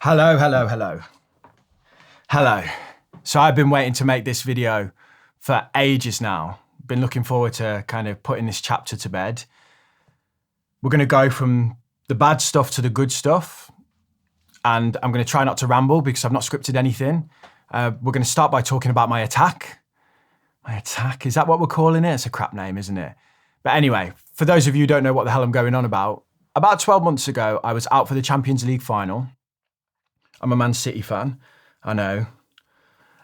Hello, hello, hello. Hello. So I've been waiting to make this video for ages now. Been looking forward to kind of putting this chapter to bed. We're going to go from the bad stuff to the good stuff. And I'm going to try not to ramble because I've not scripted anything. We're going to start by talking about my attack. My attack, is that what we're calling it? It's a crap name, isn't it? But anyway, for those of you who don't know what the hell I'm going on about 12 months ago, I was out for the Champions League final. I'm a Man City fan, I know.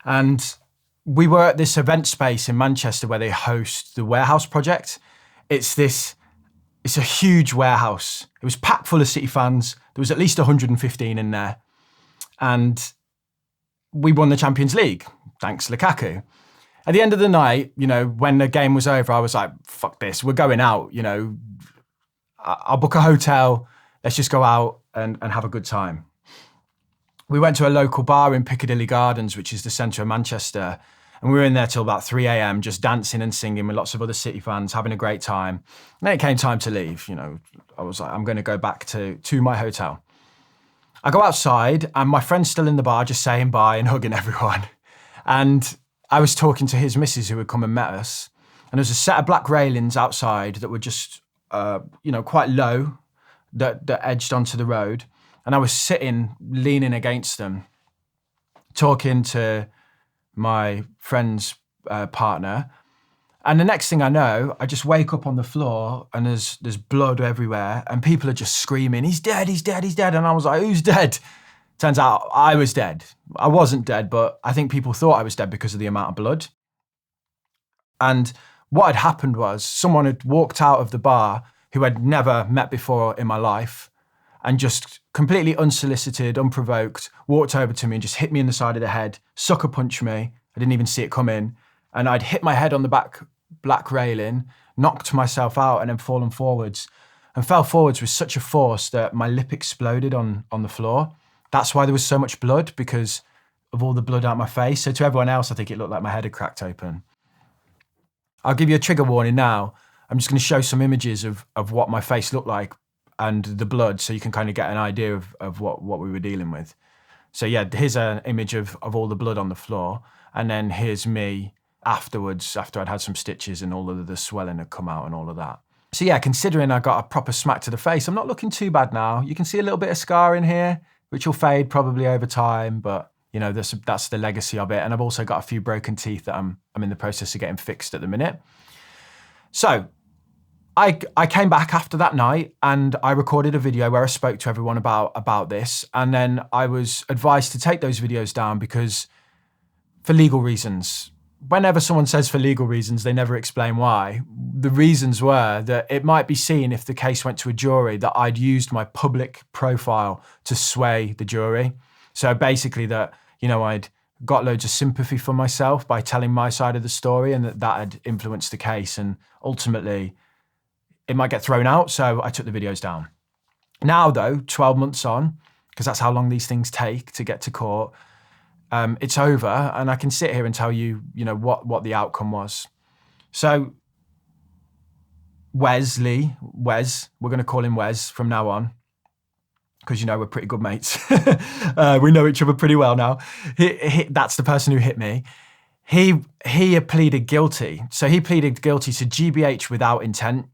And we were at this event space in Manchester where they host the Warehouse Project. It's a huge warehouse. It was packed full of City fans. There was at least 115 in there. And we won the Champions League, thanks Lukaku. At the end of the night, when the game was over, I was like, fuck this, we're going out, I'll book a hotel, let's just go out and have a good time. We went to a local bar in Piccadilly Gardens, which is the centre of Manchester, and we were in there till about 3 a.m, just dancing and singing with lots of other City fans, having a great time. And then it came time to leave, I was like, I'm going to go back to my hotel. I go outside and my friend's still in the bar, just saying bye and hugging everyone. And I was talking to his missus who had come and met us. And there was a set of black railings outside that were just, quite low, that edged onto the road. And I was sitting, leaning against them, talking to my friend's partner. And the next thing I know, I just wake up on the floor and there's blood everywhere and people are just screaming, he's dead, he's dead, he's dead. And I was like, who's dead? Turns out I was dead. I wasn't dead, but I think people thought I was dead because of the amount of blood. And what had happened was someone had walked out of the bar who I'd never met before in my life and just completely unsolicited, unprovoked, walked over to me and just hit me in the side of the head, sucker punched me. I didn't even see it coming. And I'd hit my head on the black railing, knocked myself out and then fallen forwards and fell forwards with such a force that my lip exploded on the floor. That's why there was so much blood, because of all the blood out my face. So to everyone else, I think it looked like my head had cracked open. I'll give you a trigger warning now. I'm just going to show some images of what my face looked like and the blood, so you can kind of get an idea of what we were dealing with. So yeah, here's an image of all the blood on the floor. And then here's me afterwards, after I'd had some stitches and all of the swelling had come out and all of that. So yeah, considering I got a proper smack to the face, I'm not looking too bad now. You can see a little bit of scar in here, which will fade probably over time, but that's the legacy of it. And I've also got a few broken teeth that I'm in the process of getting fixed at the minute. So I came back after that night and I recorded a video where I spoke to everyone about this. And then I was advised to take those videos down because for legal reasons. Whenever someone says for legal reasons, they never explain why. The reasons were that it might be seen if the case went to a jury that I'd used my public profile to sway the jury. So basically that, I'd got loads of sympathy for myself by telling my side of the story and that had influenced the case. And ultimately, it might get thrown out. So I took the videos down. Now though, 12 months on, because that's how long these things take to get to court, it's over and I can sit here and tell you, what the outcome was. So Wes, we're going to call him Wes from now on, because, we're pretty good mates. We know each other pretty well now. That's the person who hit me. He pleaded guilty. So he pleaded guilty to GBH without intent.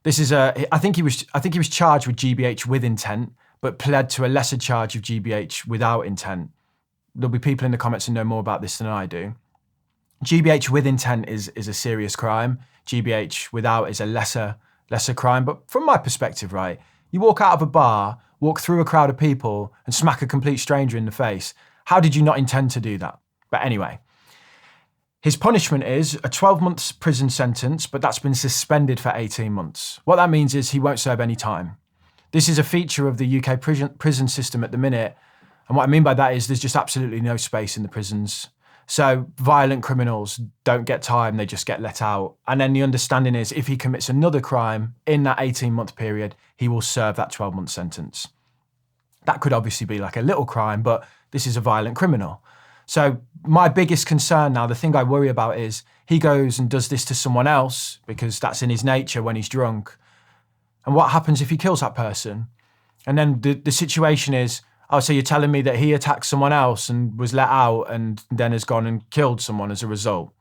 This is I think he was charged with GBH with intent, but pled to a lesser charge of GBH without intent. There'll be people in the comments who know more about this than I do. GBH with intent is a serious crime. GBH without is a lesser crime. But from my perspective, right, you walk out of a bar, walk through a crowd of people and smack a complete stranger in the face. How did you not intend to do that? But anyway, his punishment is a 12-month prison sentence, but that's been suspended for 18 months. What that means is he won't serve any time. This is a feature of the UK prison system at the minute. And what I mean by that is there's just absolutely no space in the prisons. So violent criminals don't get time, they just get let out. And then the understanding is if he commits another crime in that 18-month period, he will serve that 12-month sentence. That could obviously be like a little crime, but this is a violent criminal. So my biggest concern now, the thing I worry about is he goes and does this to someone else because that's in his nature when he's drunk. And what happens if he kills that person? And then the situation is, Oh, so you're telling me that he attacked someone else and was let out and then has gone and killed someone as a result?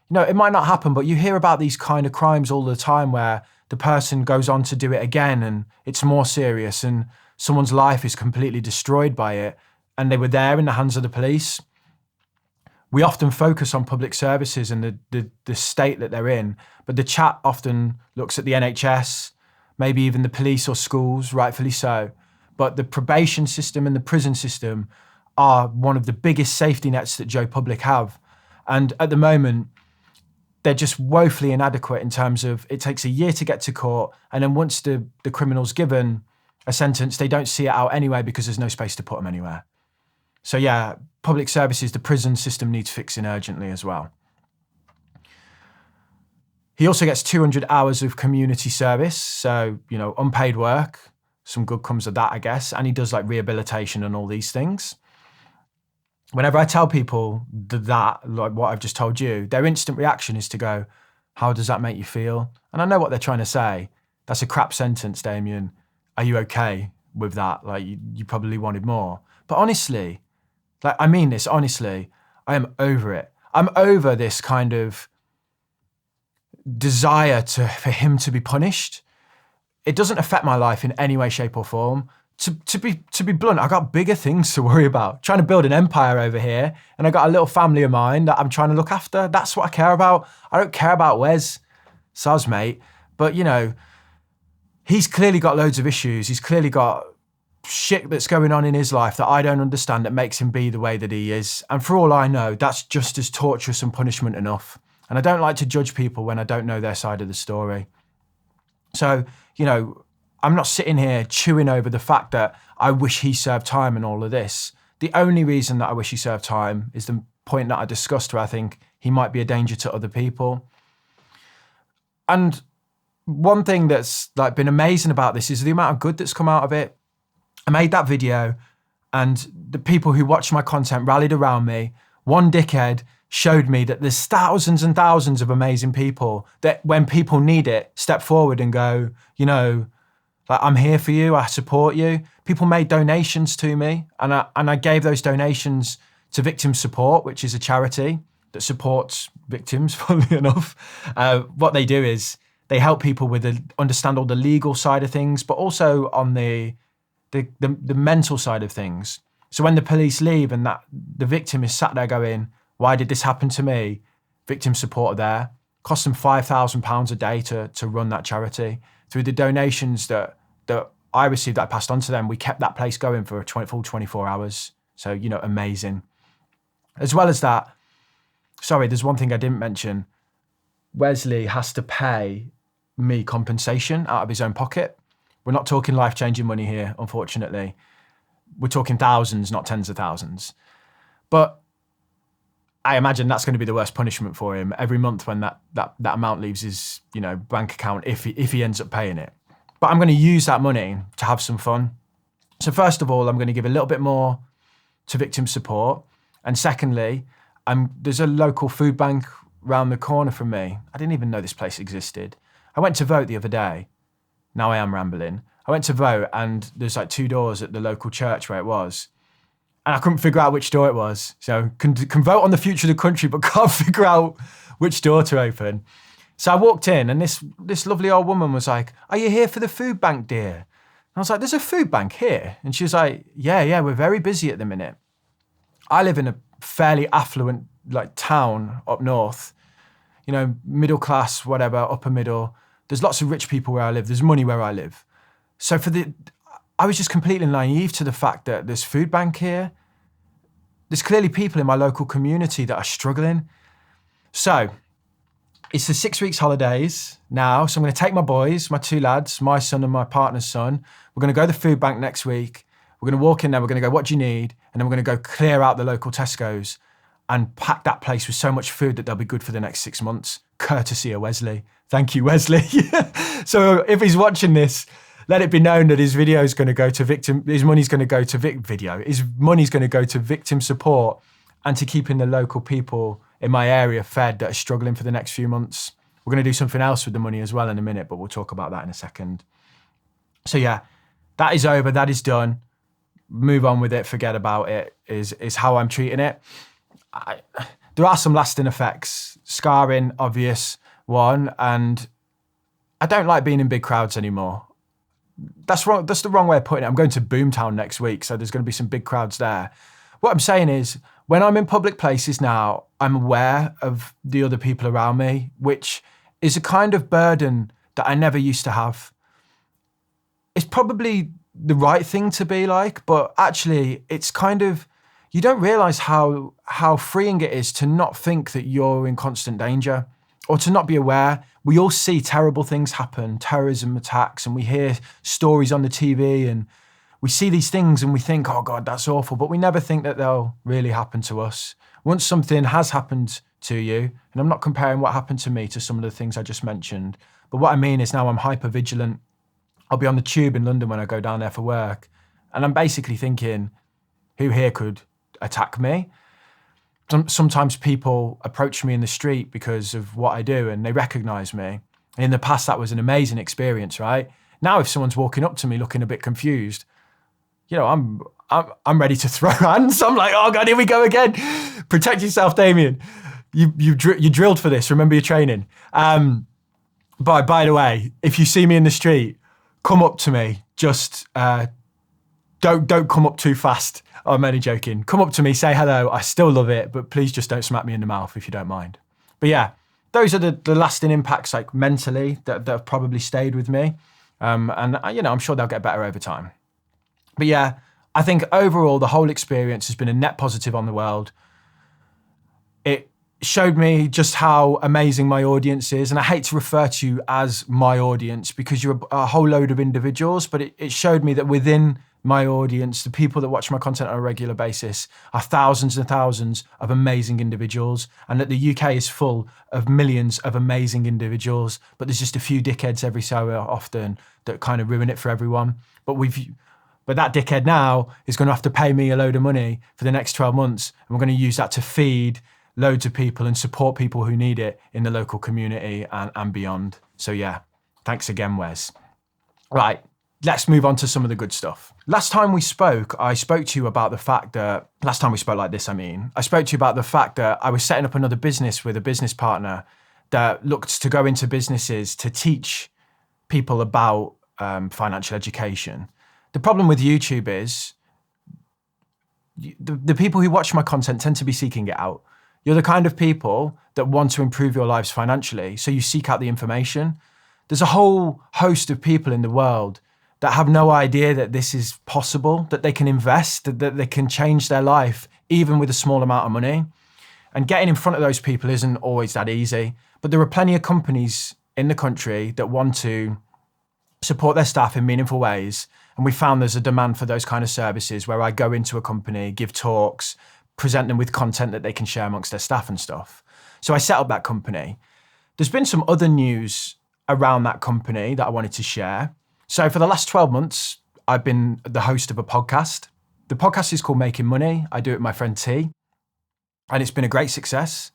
You know, it might not happen, but you hear about these kind of crimes all the time where the person goes on to do it again and it's more serious and someone's life is completely destroyed by it and they were there in the hands of the police. We often focus on public services and the state that they're in, but the chat often looks at the NHS, maybe even the police or schools, rightfully so. But the probation system and the prison system are one of the biggest safety nets that Joe Public have. And at the moment, they're just woefully inadequate in terms of it takes a year to get to court. And then once the criminal's given a sentence, they don't see it out anyway because there's no space to put them anywhere. So yeah, public services, the prison system needs fixing urgently as well. He also gets 200 hours of community service. So, you know, unpaid work, some good comes of that, I guess. And he does like rehabilitation and all these things. Whenever I tell people that, like what I've just told you, their instant reaction is to go, how does that make you feel? And I know what they're trying to say. That's a crap sentence, Damien. Are you okay with that? Like you probably wanted more. But honestly, like I mean this honestly, I am over it. I'm over this kind of desire for him to be punished. It doesn't affect my life in any way, shape or form. To be blunt, I got bigger things to worry about. Trying to build an empire over here, and I got a little family of mine that I'm trying to look after. That's what I care about. I don't care about Wes, soz mate. But you know, he's clearly got loads of issues. He's clearly got shit that's going on in his life that I don't understand that makes him be the way that he is. And for all I know, that's just as torturous and punishment enough. And I don't like to judge people when I don't know their side of the story. So, you know, I'm not sitting here chewing over the fact that I wish he served time and all of this. The only reason that I wish he served time is the point that I discussed where I think he might be a danger to other people. And one thing that's like been amazing about this is the amount of good that's come out of it. I made that video and the people who watched my content rallied around me. One dickhead showed me that there's thousands and thousands of amazing people that when people need it, step forward and go, you know, like, I'm here for you, I support you. People made donations to me and I gave those donations to Victim Support, which is a charity that supports victims, funnily enough. What they do is they help people understand all the legal side of things, but also on the mental side of things. So when the police leave and that the victim is sat there going, why did this happen to me? Victim Support are there. Cost them £5,000 a day to run that charity. Through the donations that I received, that I passed on to them, we kept that place going for a full 24 hours. So, you know, amazing. As well as that, sorry, there's one thing I didn't mention. Wesley has to pay me compensation out of his own pocket. We're not talking life-changing money here, unfortunately. We're talking thousands, not tens of thousands. But I imagine that's going to be the worst punishment for him every month when that amount leaves his, you know, bank account if he ends up paying it. But I'm going to use that money to have some fun. So first of all, I'm going to give a little bit more to Victim Support. And secondly, there's a local food bank round the corner from me. I didn't even know this place existed. I went to vote the other day. Now I am rambling. I went to vote and there's like 2 doors at the local church where it was. And I couldn't figure out which door it was. So can vote on the future of the country, but can't figure out which door to open. So I walked in and this lovely old woman was like, are you here for the food bank, dear? And I was like, there's a food bank here. And she was like, yeah, we're very busy at the minute. I live in a fairly affluent like town up north, you know, middle class, whatever, upper middle. There's lots of rich people where I live. There's money where I live. So I was just completely naive to the fact that there's food bank here. There's clearly people in my local community that are struggling. So it's the 6 weeks holidays now. So I'm going to take my boys, my 2 lads, my son and my partner's son. We're going to go to the food bank next week. We're going to walk in there. We're going to go, what do you need? And then we're going to go clear out the local Tesco's and pack that place with so much food that they'll be good for the next 6 months. Courtesy of Wesley. Thank you, Wesley. So if he's watching this, let it be known that his video is going to go to his money's going to go to his money's going to go to Victim Support and to keeping the local people in my area fed that are struggling for the next few months. We're going to do something else with the money as well in a minute, but we'll talk about that in a second. So yeah, that is over, that is done. move on with it, forget about it, is how I'm treating it. There are some lasting effects, scarring, obvious one, and I don't like being in big crowds anymore. That's wrong. That's the wrong way of putting it. I'm going to Boomtown next week, so there's going to be some big crowds there. What I'm saying is, when I'm in public places now, I'm aware of the other people around me, which is a kind of burden that I never used to have. It's probably the right thing to be like, but actually it's kind of, you don't realize how freeing it is to not think that you're in constant danger or to not be aware. We all see terrible things happen, terrorism attacks, and we hear stories on the TV and we see these things and we think, oh God, that's awful, but we never think that they'll really happen to us. Once something has happened to you, and I'm not comparing what happened to me to some of the things I just mentioned, but what I mean is now I'm hyper vigilant. I'll be on the tube in London when I go down there for work, and I'm basically thinking, who here could attack me? Sometimes people approach me in the street because of what I do and they recognize me. In the past, that was an amazing experience, right? Now, if someone's walking up to me looking a bit confused, I'm ready to throw hands. I'm like, oh God, here we go again. Protect yourself, Damien. You drilled for this. Remember your training. But by the way, if you see me in the street, come up to me. Just don't come up too fast. I'm only joking. Come up to me, say hello. I still love it, but please just don't smack me in the mouth if you don't mind. But yeah, those are the lasting impacts, like mentally, that have probably stayed with me. And I'm sure they'll get better over time. But yeah, I think overall, the whole experience has been a net positive on the world. It showed me just how amazing my audience is. And I hate to refer to you as my audience because you're a whole load of individuals, but it showed me that within my audience, the people that watch my content on a regular basis, are thousands and thousands of amazing individuals, and that the UK is full of millions of amazing individuals, but there's just a few dickheads every so often that kind of ruin it for everyone. But that dickhead now is going to have to pay me a load of money for the next 12 months, and we're going to use that to feed loads of people and support people who need it in the local community and beyond. So yeah, thanks again, Wes. Right. Let's move on to some of the good stuff. Last time we spoke, I spoke to you about the fact that, I spoke to you about the fact that I was setting up another business with a business partner that looked to go into businesses to teach people about financial education. The problem with YouTube is the people who watch my content tend to be seeking it out. You're the kind of people that want to improve your lives financially, so you seek out the information. There's a whole host of people in the world that have no idea that this is possible, that they can invest, that they can change their life, even with a small amount of money. And getting in front of those people isn't always that easy. But there are plenty of companies in the country that want to support their staff in meaningful ways. And we found there's a demand for those kind of services where I go into a company, give talks, present them with content that they can share amongst their staff and stuff. So I set up that company. There's been some other news around that company that I wanted to share. So for the last 12 months, I've been the host of a podcast. The podcast is called Making Money. I do it with my friend T, and it's been a great success.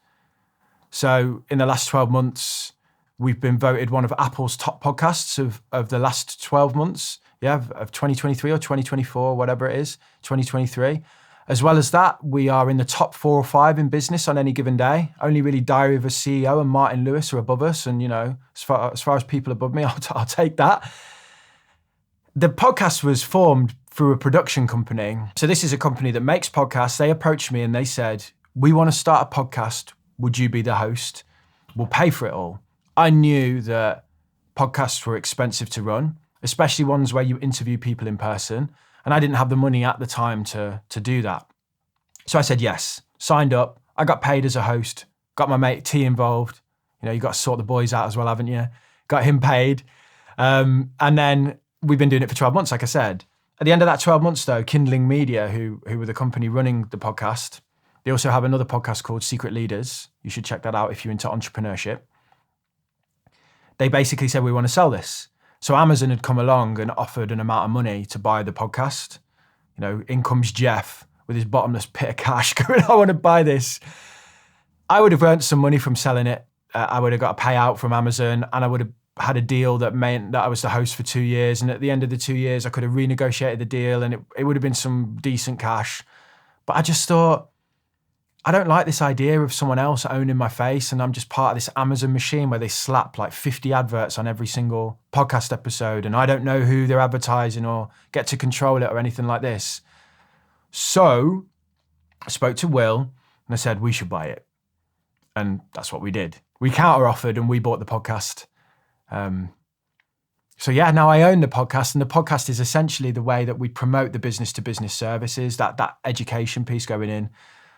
So in the last 12 months, we've been voted one of Apple's top podcasts of the last 12 months, of 2023 or 2024, whatever it is, 2023. As well as that, we are in the top 4 or 5 in business on any given day. Only really Diary of a CEO and Martin Lewis are above us. And, as far as people above me, I'll take that. The podcast was formed through a production company. So this is a company that makes podcasts. They approached me and they said, we want to start a podcast. Would you be the host? We'll pay for it all. I knew that podcasts were expensive to run, especially ones where you interview people in person. And I didn't have the money at the time to do that. So I said yes, signed up. I got paid as a host, got my mate T involved. You got to sort the boys out as well, haven't you? Got him paid. And then we've been doing it for 12 months, like I said. At the end of that 12 months, though, Kindling Media, who were the company running the podcast, they also have another podcast called Secret Leaders. You should check that out if you're into entrepreneurship. They basically said, we want to sell this. So Amazon had come along and offered an amount of money to buy the podcast. In comes Jeff with his bottomless pit of cash going, I want to buy this. I would have earned some money from selling it. I would have got a payout from Amazon and I would have had a deal that meant that I was the host for 2 years. And at the end of the 2 years, I could have renegotiated the deal and it would have been some decent cash. But I just thought, I don't like this idea of someone else owning my face and I'm just part of this Amazon machine where they slap like 50 adverts on every single podcast episode and I don't know who they're advertising or get to control it or anything like this. So I spoke to Will and I said, we should buy it. And that's what we did. We counter-offered and we bought the podcast. So yeah, now I own the podcast, and the podcast is essentially the way that we promote the business-to-business services, that education piece going in.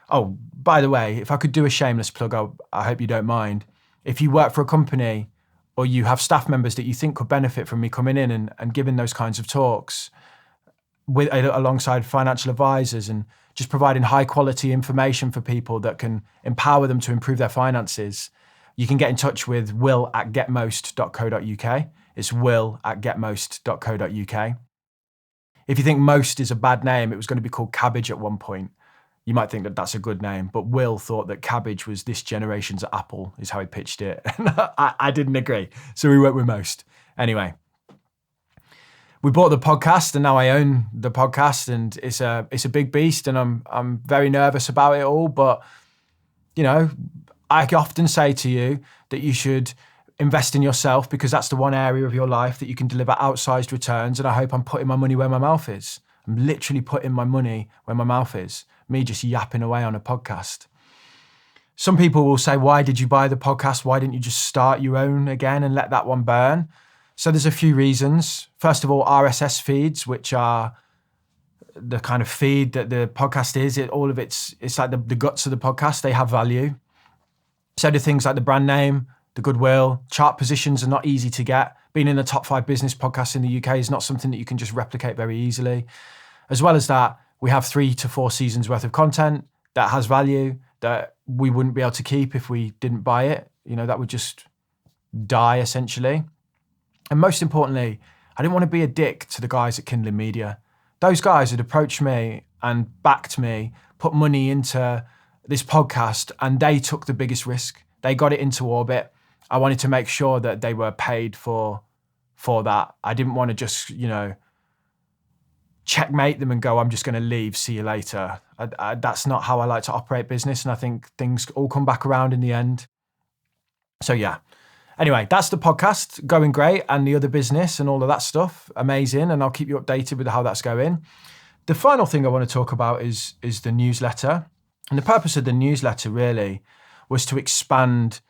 Oh, by the way, if I could do a shameless plug, I hope you don't mind. If you work for a company or you have staff members that you think could benefit from me coming in and giving those kinds of talks alongside financial advisors and just providing high quality information for people that can empower them to improve their finances, you can get in touch with will@getmost.co.uk. It's will@getmost.co.uk. If you think Most is a bad name, it was going to be called Cabbage at one point. You might think that that's a good name, but Will thought that Cabbage was this generation's Apple, is how he pitched it. And I didn't agree, so we went with Most. Anyway, we bought the podcast, and now I own the podcast, and it's a big beast, and I'm very nervous about it all. But you know, I often say to you that you should invest in yourself because that's the one area of your life that you can deliver outsized returns. And I hope I'm putting my money where my mouth is. I'm literally putting my money where my mouth is. Me just yapping away on a podcast. Some people will say, why did you buy the podcast? Why didn't you just start your own again and let that one burn? So there's a few reasons. First of all, RSS feeds, which are the kind of feed that the podcast is. It's like the guts of the podcast. They have value. So do things like the brand name, the goodwill. Chart positions are not easy to get. Being in the top 5 business podcasts in the UK is not something that you can just replicate very easily. As well as that, we have 3 to 4 seasons worth of content that has value that we wouldn't be able to keep if we didn't buy it. You know, that would just die essentially. And most importantly, I didn't want to be a dick to the guys at Kindling Media. Those guys had approached me and backed me, put money into this podcast, and they took the biggest risk. They got it into orbit. I wanted to make sure that they were paid for that. I didn't want to just, checkmate them and go, I'm just going to leave, see you later. That's not how I like to operate business, and I think things all come back around in the end. So yeah. Anyway, that's the podcast, going great, and the other business and all of that stuff, amazing, and I'll keep you updated with how that's going. The final thing I want to talk about is the newsletter. And the purpose of the newsletter really was to expand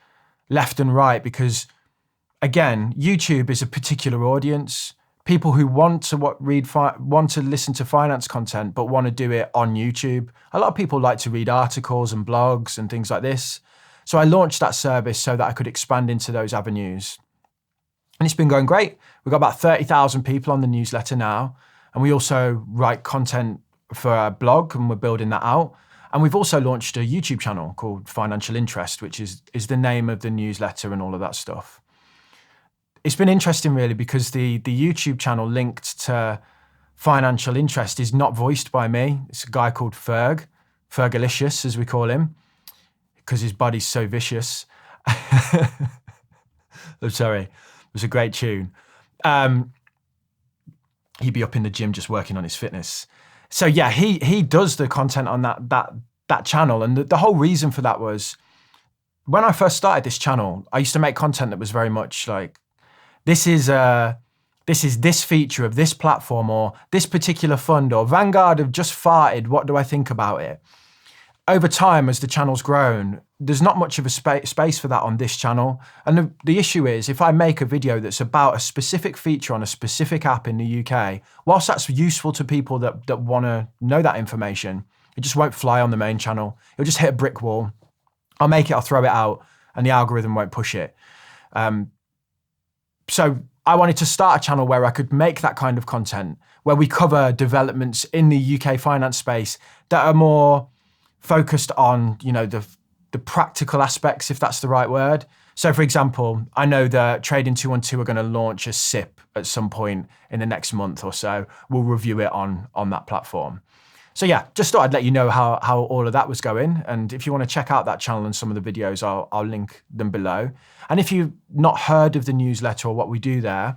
left and right because, again, YouTube is a particular audience. People who want to listen to finance content but want to do it on YouTube. A lot of people like to read articles and blogs and things like this. So I launched that service so that I could expand into those avenues. And it's been going great. We've got about 30,000 people on the newsletter now. And we also write content for a blog, and we're building that out. And we've also launched a YouTube channel called Financial Interest, which is the name of the newsletter and all of that stuff. It's been interesting really because the YouTube channel linked to Financial Interest is not voiced by me. It's a guy called Fergalicious, as we call him, because his body's so vicious. I'm sorry, it was a great tune. He'd be up in the gym just working on his fitness. So yeah, he does the content on that channel. And the whole reason for that was when I first started this channel, I used to make content that was very much like, this is this feature of this platform or this particular fund, or Vanguard have just farted, what do I think about it? Over time, as the channel's grown, there's not much of a space for that on this channel. And the issue is, if I make a video that's about a specific feature on a specific app in the UK, whilst that's useful to people that want to know that information, it just won't fly on the main channel. It'll just hit a brick wall. I'll make it, I'll throw it out, and the algorithm won't push it. So I wanted to start a channel where I could make that kind of content, where we cover developments in the UK finance space that are more focused on, the practical aspects, if that's the right word. So for example, I know that Trading 212 are going to launch a SIP at some point in the next month or so. We'll review it on that platform. So yeah, just thought I'd let you know how all of that was going. And if you want to check out that channel and some of the videos, I'll link them below. And if you've not heard of the newsletter or what we do there,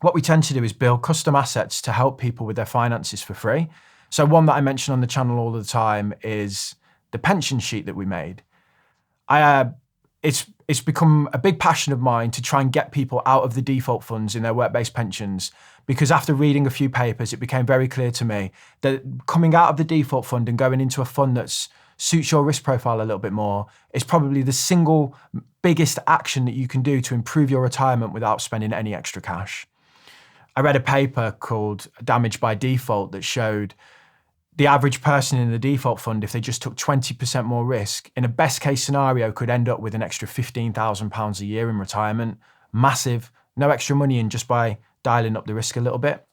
what we tend to do is build custom assets to help people with their finances for free. So one that I mention on the channel all the time is the pension sheet that we made. It's become a big passion of mine to try and get people out of the default funds in their work-based pensions, because after reading a few papers, it became very clear to me that coming out of the default fund and going into a fund that suits your risk profile a little bit more is probably the single biggest action that you can do to improve your retirement without spending any extra cash. I read a paper called Damage by Default that showed the average person in the default fund, if they just took 20% more risk, in a best case scenario, could end up with an extra £15,000 a year in retirement. Massive, no extra money in just by dialing up the risk a little bit.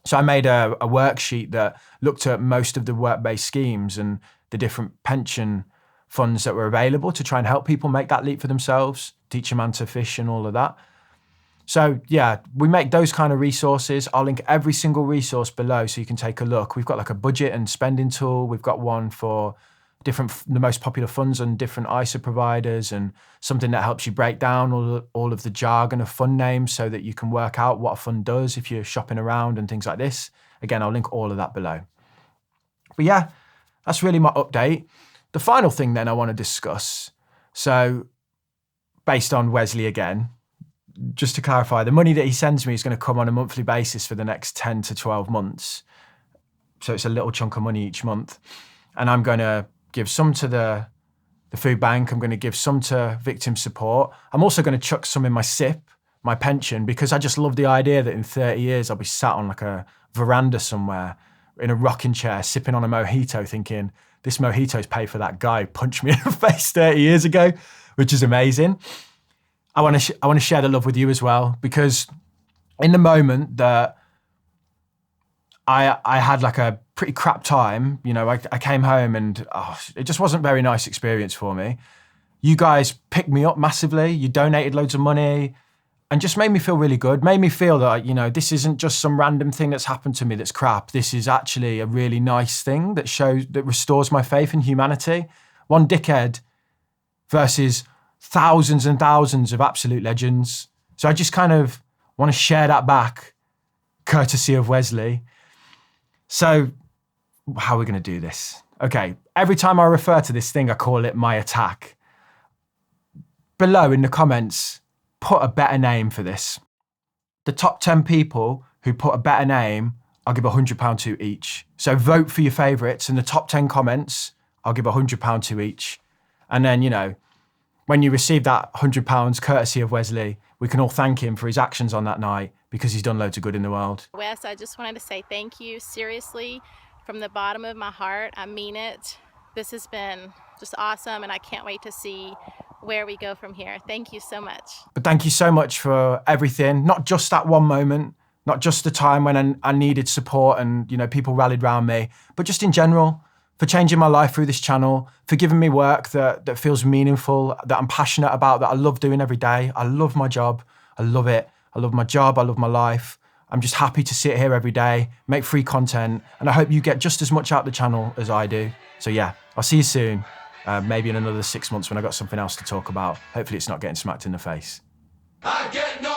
So I made a worksheet that looked at most of the work-based schemes and the different pension funds that were available to try and help people make that leap for themselves, teach a man to fish and all of that. So yeah, we make those kind of resources. I'll link every single resource below so you can take a look. We've got like a budget and spending tool. We've got one for the most popular funds on different ISA providers, and something that helps you break down all of the jargon of fund names so that you can work out what a fund does if you're shopping around and things like this. Again, I'll link all of that below. But yeah, that's really my update. The final thing then I want to discuss. So based on Wesley again, just to clarify, the money that he sends me is going to come on a monthly basis for the next 10 to 12 months. So it's a little chunk of money each month. And I'm going to give some to the food bank. I'm going to give some to victim support. I'm also going to chuck some in my SIP, my pension, because I just love the idea that in 30 years, I'll be sat on like a veranda somewhere in a rocking chair, sipping on a mojito, thinking, this mojito's paid for that guy who punched me in the face 30 years ago, which is amazing. I want to share the love with you as well, because in the moment that I had like a pretty crap time, you know, I came home and it just wasn't a very nice experience for me. You guys picked me up massively. You donated loads of money and just made me feel really good. Made me feel that, you know, this isn't just some random thing that's happened to me that's crap. This is actually a really nice thing that restores my faith in humanity. One dickhead versus thousands and thousands of absolute legends. So I just kind of want to share that back, courtesy of Wesley. So how are we going to do this? Okay, every time I refer to this thing, I call it my attack. Below in the comments, put a better name for this. The top 10 people who put a better name, I'll give £100 to each. So vote for your favourites, and the top 10 comments, I'll give £100 to each. And then, you know, when you receive that £100 courtesy of Wesley, we can all thank him for his actions on that night, because he's done loads of good in the world. Wes, I just wanted to say thank you, seriously, from the bottom of my heart. I mean it. This has been just awesome, and I can't wait to see where we go from here. Thank you so much. But thank you so much for everything, not just that one moment, not just the time when I needed support and, you know, people rallied around me, but just in general, for changing my life through this channel, for giving me work that feels meaningful, that I'm passionate about, that I love doing every day. I love my job. I love it. I love my job. I love my life. I'm just happy to sit here every day, make free content, and I hope you get just as much out of the channel as I do. So yeah, I'll see you soon. Maybe in another 6 months when I've got something else to talk about. Hopefully it's not getting smacked in the face. I get no